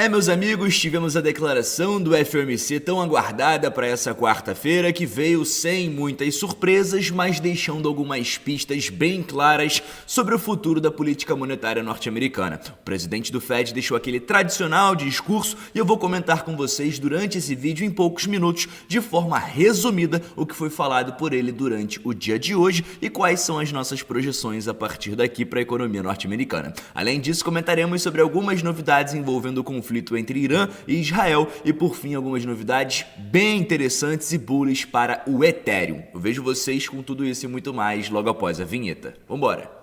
Meus amigos, tivemos a declaração do FOMC tão aguardada para essa quarta-feira que veio sem muitas surpresas, mas deixando algumas pistas bem claras sobre o futuro da política monetária norte-americana. O presidente do Fed deixou aquele tradicional discurso e eu vou comentar com vocês durante esse vídeo em poucos minutos, de forma resumida, o que foi falado por ele durante o dia de hoje e quais são as nossas projeções a partir daqui para a economia norte-americana. Além disso, comentaremos sobre algumas novidades envolvendo o conflito entre Irã e Israel e, por fim, algumas novidades bem interessantes e bullish para o Ethereum. Eu vejo vocês com tudo isso e muito mais logo após a vinheta. Vambora!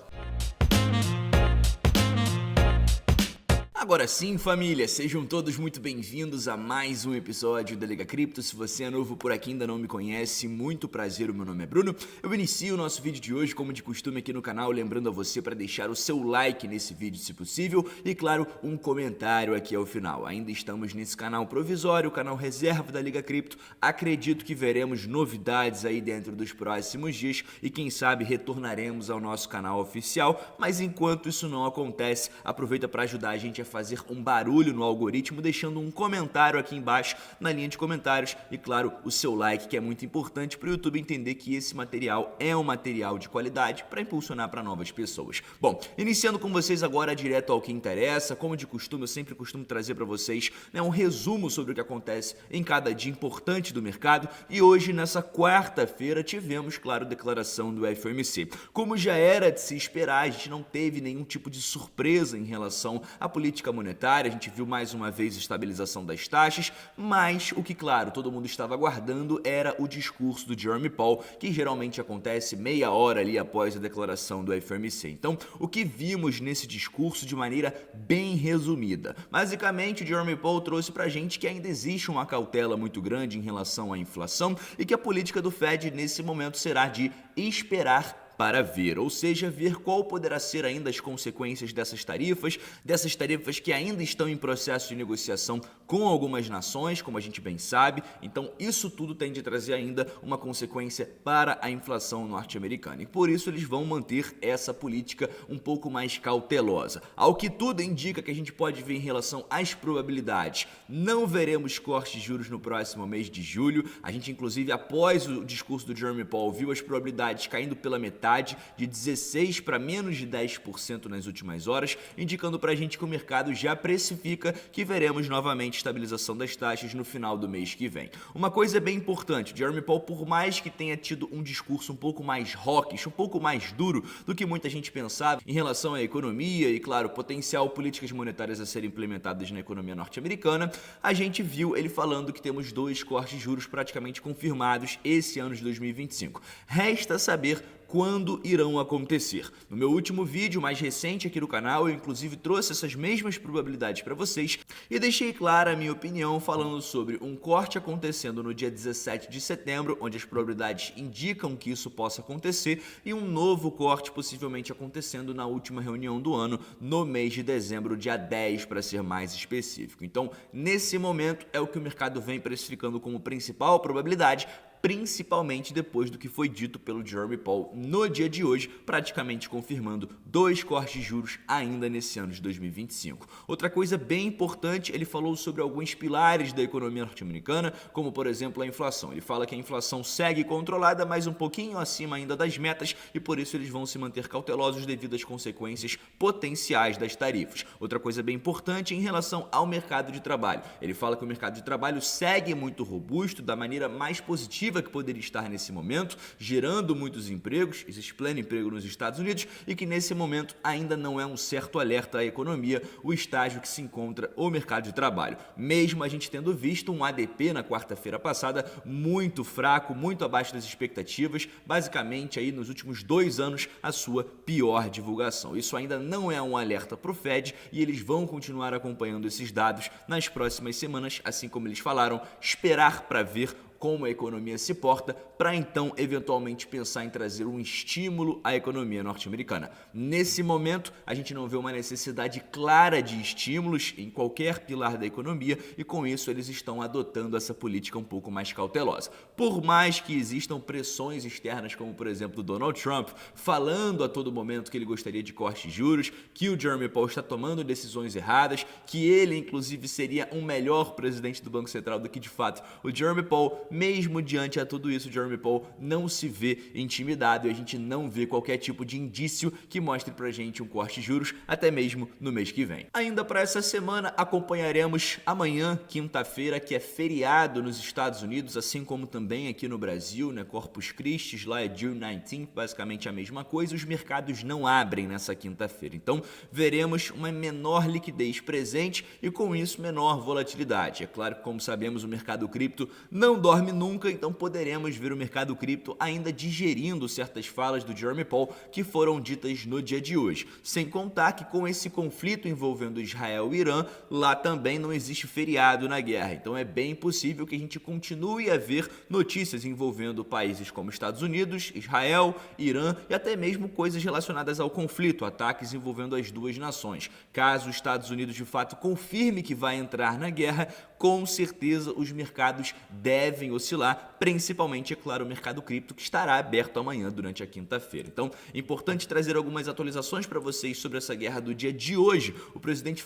Agora sim, família, sejam todos muito bem-vindos a mais um episódio da Liga Cripto. Se você é novo por aqui e ainda não me conhece, muito prazer, o meu nome é Bruno. Eu inicio o nosso vídeo de hoje, como de costume aqui no canal, lembrando a você para deixar o seu like nesse vídeo, se possível, e claro, um comentário aqui ao final. Ainda estamos nesse canal provisório, o canal reserva da Liga Cripto. Acredito que veremos novidades aí dentro dos próximos dias e quem sabe retornaremos ao nosso canal oficial, mas enquanto isso não acontece, aproveita para ajudar a gente a fazer um barulho no algoritmo, deixando um comentário aqui embaixo na linha de comentários e, claro, o seu like, que é muito importante para o YouTube entender que esse material é um material de qualidade para impulsionar para novas pessoas. Bom, iniciando com vocês agora direto ao que interessa, como de costume, eu sempre costumo trazer para vocês um resumo sobre o que acontece em cada dia importante do mercado e hoje, nessa quarta-feira, tivemos, claro, declaração do FOMC. Como já era de se esperar, a gente não teve nenhum tipo de surpresa em relação à política monetária, a gente viu mais uma vez a estabilização das taxas, mas o que, claro, todo mundo estava aguardando era o discurso do Jerome Powell, que geralmente acontece meia hora ali após a declaração do FOMC. Então, o que vimos nesse discurso de maneira bem resumida? Basicamente, o Jerome Powell trouxe pra gente que ainda existe uma cautela muito grande em relação à inflação e que a política do Fed nesse momento será de esperar para ver, ou seja, ver qual poderá ser ainda as consequências dessas tarifas que ainda estão em processo de negociação com algumas nações, como a gente bem sabe. Então, isso tudo tem de trazer ainda uma consequência para a inflação norte-americana. E por isso eles vão manter essa política um pouco mais cautelosa. Ao que tudo indica que a gente pode ver em relação às probabilidades, não veremos cortes de juros no próximo mês de julho. A gente, inclusive, após o discurso do Jerome Powell, viu as probabilidades caindo pela metade, de 16% para menos de 10% nas últimas horas, indicando para a gente que o mercado já precifica que veremos novamente estabilização das taxas no final do mês que vem. Uma coisa bem importante, Jerome Powell, por mais que tenha tido um discurso um pouco mais hawkish, um pouco mais duro do que muita gente pensava em relação à economia e, claro, potencial políticas monetárias a serem implementadas na economia norte-americana, a gente viu ele falando que temos 2 cortes de juros praticamente confirmados esse ano de 2025. Resta saber quando irão acontecer. No meu último vídeo, mais recente aqui no canal, eu inclusive trouxe essas mesmas probabilidades para vocês e deixei clara a minha opinião falando sobre um corte acontecendo no dia 17 de setembro, onde as probabilidades indicam que isso possa acontecer, e um novo corte possivelmente acontecendo na última reunião do ano, no mês de dezembro, dia 10 para ser mais específico. Então, nesse momento, é o que o mercado vem precificando como principal probabilidade, principalmente depois do que foi dito pelo Jerome Powell no dia de hoje, praticamente confirmando 2 cortes de juros ainda nesse ano de 2025. Outra coisa bem importante, ele falou sobre alguns pilares da economia norte-americana, como por exemplo a inflação. Ele fala que a inflação segue controlada, mas um pouquinho acima ainda das metas e por isso eles vão se manter cautelosos devido às consequências potenciais das tarifas. Outra coisa bem importante em relação ao mercado de trabalho. Ele fala que o mercado de trabalho segue muito robusto, da maneira mais positiva que poderia estar nesse momento, gerando muitos empregos, existe pleno emprego nos Estados Unidos e que nesse momento ainda não é um certo alerta à economia o estágio que se encontra o mercado de trabalho. Mesmo a gente tendo visto um ADP na quarta-feira passada muito fraco, muito abaixo das expectativas, basicamente aí nos últimos 2 anos a sua pior divulgação. Isso ainda não é um alerta para o Fed e eles vão continuar acompanhando esses dados nas próximas semanas, assim como eles falaram, esperar para ver como a economia se porta, para então eventualmente pensar em trazer um estímulo à economia norte-americana. Nesse momento, a gente não vê uma necessidade clara de estímulos em qualquer pilar da economia e com isso eles estão adotando essa política um pouco mais cautelosa. Por mais que existam pressões externas, como por exemplo do Donald Trump, falando a todo momento que ele gostaria de cortes de juros, que o Jerome Powell está tomando decisões erradas, que ele inclusive seria um melhor presidente do Banco Central do que de fato o Jerome Powell, mesmo diante a tudo isso, o Jerome Powell não se vê intimidado e a gente não vê qualquer tipo de indício que mostre pra gente um corte de juros, até mesmo no mês que vem. Ainda para essa semana, acompanharemos amanhã, quinta-feira, que é feriado nos Estados Unidos, assim como também aqui no Brasil, né? Corpus Christi, lá é June 19th, basicamente a mesma coisa, os mercados não abrem nessa quinta-feira. Então, veremos uma menor liquidez presente e com isso menor volatilidade. É claro que, como sabemos, o mercado cripto não dorme nunca, então poderemos ver o mercado cripto ainda digerindo certas falas do Jerome Powell que foram ditas no dia de hoje. Sem contar que com esse conflito envolvendo Israel e Irã, lá também não existe feriado na guerra. Então é bem possível que a gente continue a ver notícias envolvendo países como Estados Unidos, Israel, Irã e até mesmo coisas relacionadas ao conflito, ataques envolvendo as duas nações. Caso os Estados Unidos de fato confirme que vai entrar na guerra, com certeza os mercados devem oscilar, principalmente, é claro, o mercado cripto, que estará aberto amanhã durante a quinta-feira. Então, é importante trazer algumas atualizações para vocês sobre essa guerra do dia de hoje. O presidente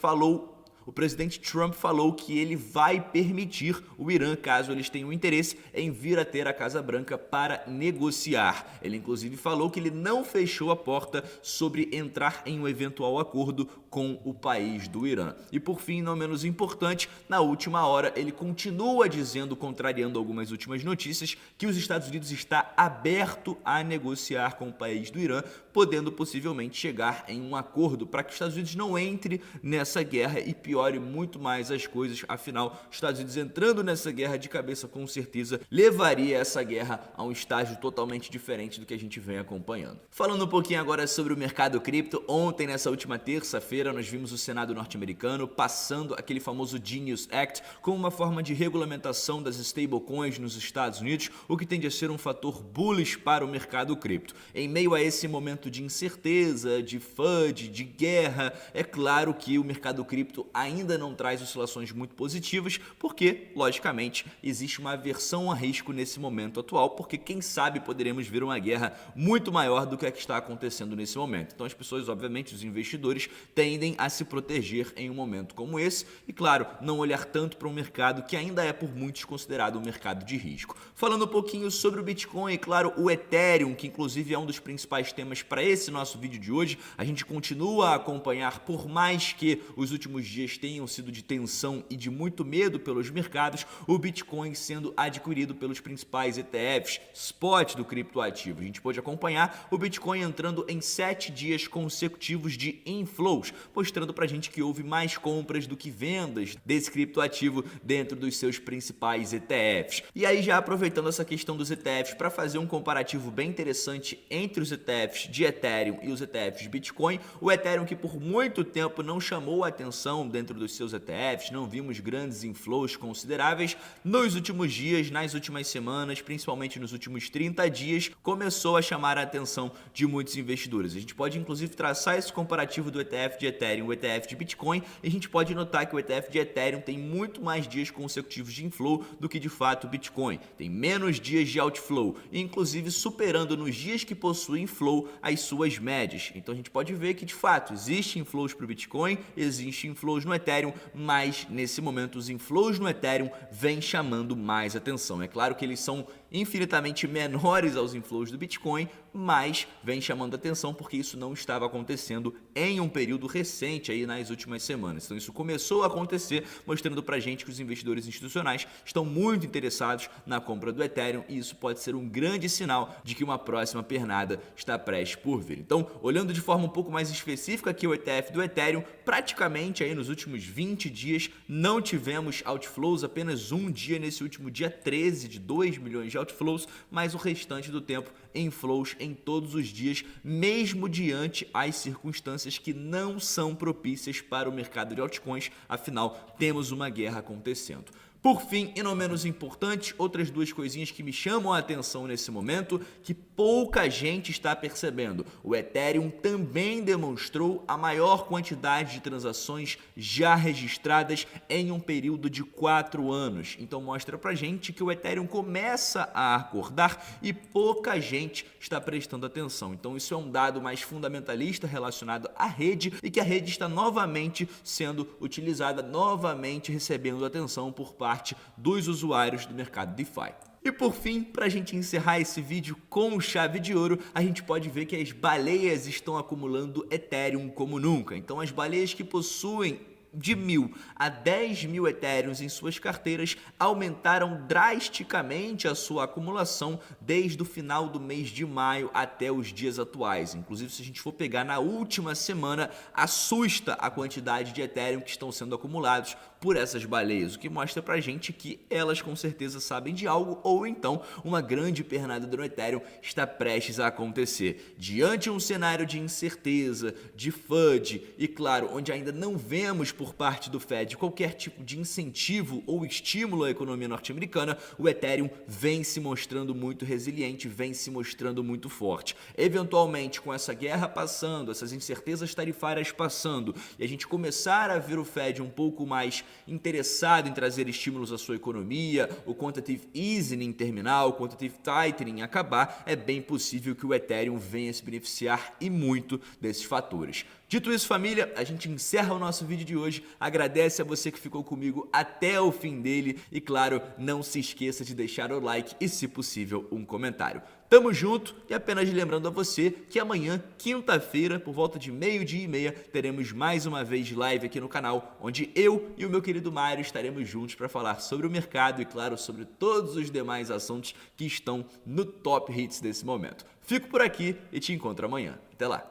Trump falou que ele vai permitir o Irã, caso eles tenham interesse em vir a ter a Casa Branca para negociar. Ele inclusive falou que ele não fechou a porta sobre entrar em um eventual acordo com o país do Irã. E por fim, não menos importante, na última hora ele continua dizendo, contrariando algumas últimas notícias, que os Estados Unidos está aberto a negociar com o país do Irã, podendo possivelmente chegar em um acordo para que os Estados Unidos não entre nessa guerra e piore muito mais as coisas. Afinal, os Estados Unidos entrando nessa guerra de cabeça, com certeza levaria essa guerra a um estágio totalmente diferente do que a gente vem acompanhando. Falando um pouquinho agora sobre o mercado cripto, ontem, nessa última terça-feira, nós vimos o Senado norte-americano passando aquele famoso Genius Act como uma forma de regulamentação das stablecoins nos Estados Unidos, o que tende a ser um fator bullish para o mercado cripto. Em meio a esse momento de incerteza, de FUD, de guerra, é claro que o mercado cripto ainda não traz oscilações muito positivas, porque, logicamente, existe uma aversão a risco nesse momento atual, porque quem sabe poderemos ver uma guerra muito maior do que a que está acontecendo nesse momento. Então as pessoas, obviamente, os investidores, tendem a se proteger em um momento como esse e, claro, não olhar tanto para um mercado que ainda é por muitos considerado um mercado de risco. Falando um pouquinho sobre o Bitcoin e, claro, o Ethereum, que inclusive é um dos principais temas para esse nosso vídeo de hoje, a gente continua a acompanhar, por mais que os últimos dias tenham sido de tensão e de muito medo pelos mercados, o Bitcoin sendo adquirido pelos principais ETFs spot do criptoativo. A gente pode acompanhar o Bitcoin entrando em 7 dias consecutivos de inflows, mostrando pra gente que houve mais compras do que vendas desse criptoativo dentro dos seus principais ETFs. E aí, já aproveitando essa questão dos ETFs para fazer um comparativo bem interessante entre os ETFs de Ethereum e os ETFs de Bitcoin, o Ethereum, que por muito tempo não chamou a atenção dentro dos seus ETFs, não vimos grandes inflows consideráveis, nos últimos dias, nas últimas semanas, principalmente nos últimos 30 dias, começou a chamar a atenção de muitos investidores. A gente pode inclusive traçar esse comparativo do ETF de Ethereum, o ETF de Bitcoin, e a gente pode notar que o ETF de Ethereum tem muito mais dias consecutivos de inflow do que de fato o Bitcoin. Tem menos dias de outflow, inclusive superando nos dias que possuem inflow as suas médias. Então a gente pode ver que de fato existe inflows para o Bitcoin, existe inflows no Ethereum, mas nesse momento os inflows no Ethereum vêm chamando mais atenção. É claro que eles são infinitamente menores aos inflows do Bitcoin, mas vem chamando atenção porque isso não estava acontecendo em um período recente aí nas últimas semanas. Então isso começou a acontecer, mostrando pra gente que os investidores institucionais estão muito interessados na compra do Ethereum, e isso pode ser um grande sinal de que uma próxima pernada está prestes por vir. Então, olhando de forma um pouco mais específica aqui o ETF do Ethereum, praticamente aí nos últimos 20 dias não tivemos outflows, apenas um dia nesse último dia 13 de 2 milhões de outflows, mas o restante do tempo inflows em todos os dias, mesmo diante as circunstâncias que não são propícias para o mercado de altcoins, afinal temos uma guerra acontecendo. Por fim, e não menos importante, outras duas coisinhas que me chamam a atenção nesse momento, que pouca gente está percebendo. O Ethereum também demonstrou a maior quantidade de transações já registradas em um período de 4 anos. Então mostra pra gente que o Ethereum começa a acordar e pouca gente está prestando atenção. Então isso é um dado mais fundamentalista relacionado à rede e que a rede está novamente sendo utilizada, novamente recebendo atenção por parte dos usuários do mercado DeFi. E por fim, para a gente encerrar esse vídeo com chave de ouro, a gente pode ver que as baleias estão acumulando Ethereum como nunca. Então as baleias que possuem de 1.000 a 10.000 Ethereums em suas carteiras aumentaram drasticamente a sua acumulação desde o final do mês de maio até os dias atuais. Inclusive, se a gente for pegar na última semana, assusta a quantidade de Ethereum que estão sendo acumulados por essas baleias, o que mostra pra gente que elas com certeza sabem de algo ou então uma grande pernada do Ethereum está prestes a acontecer. Diante de um cenário de incerteza, de FUD e claro, onde ainda não vemos por parte do Fed qualquer tipo de incentivo ou estímulo à economia norte-americana, o Ethereum vem se mostrando muito resiliente, vem se mostrando muito forte. Eventualmente, com essa guerra passando, essas incertezas tarifárias passando e a gente começar a ver o Fed um pouco mais interessado em trazer estímulos à sua economia, o quantitative easing terminar, o quantitative tightening acabar, é bem possível que o Ethereum venha se beneficiar e muito desses fatores. Dito isso, família, a gente encerra o nosso vídeo de hoje. Agradece a você que ficou comigo até o fim dele e, claro, não se esqueça de deixar o like e, se possível, um comentário. Tamo junto e apenas lembrando a você que amanhã, quinta-feira, por volta de 12:30, teremos mais uma vez live aqui no canal, onde eu e o meu querido Mário estaremos juntos para falar sobre o mercado e, claro, sobre todos os demais assuntos que estão no top hits desse momento. Fico por aqui e te encontro amanhã. Até lá!